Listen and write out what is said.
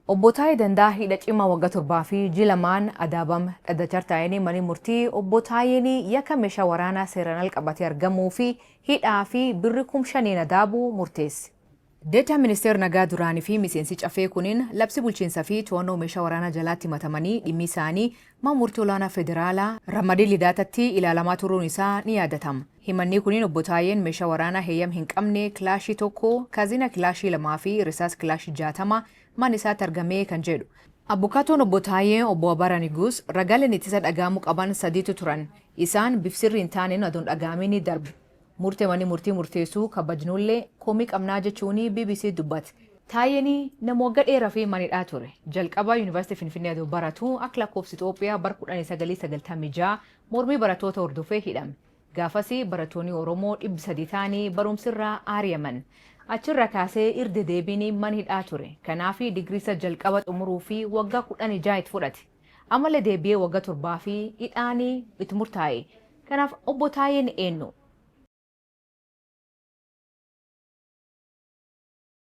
Obbo Taayee Dandaa hidha cimaa waggaa torbaa fi jilamaan adaabam dhaddachaartaayanii manii murtii obbo Taayeen yakka meeshaa waraanaa seeraan al qabatee argamuu fi hidhaa fi birri 5,000 adaabuu murteesse. Deetaa ministeera nagaa duraanii fi miseensi cafee kuniin labsi bulchiinsaa fi to'annoo meeshaa waraanaa jalaatti himatamanii dhimmi isaanii mana murtii olaanaa federaalaa Ramadii Lidaatatti ilaalamaa turuun isaa ni yaadatama. Himanni kuniin obbo Taayeen meeshaa waraanaa heeyyam hin qabne kilaashii tokko, kaazina kilaashii 2 fi risaas kilaashii 60 mana isaatti argamee kan jedhu. Abbukaatoon obbo Taayeen obbo Abaraa Niguus ragaaleen ittisa dhagaamuu qaban 3tu turan. Isaan bifsirri hin taaneen aduun dhagaamee ni darbu. Murteewwan murtii murteessuu kabajnullee komii qabnaa jechuun BBC dubbate. Taayeen nama waggaa dheeraa fi manidhaa ture. Jalqaba Yuunivarsiitii Finfinnee aduu baratu akka lakkoofsa Itoophiyaa bara 1996 mormii barattoota hordofee hidhame. Gaafasii barattoonni Oromoo 300 ta'anii barumsirraa ari'aman. Achirra kaasee irra deebiin mana hidhaa ture. Kanaaf digriisa jalqaba xumuruu fi waggaa 16 itti fudhate. Ammallee deebi'ee waggaa 7 fi hidhaan itti murtaa'e. Kanaaf obbo Taayeen eenyu?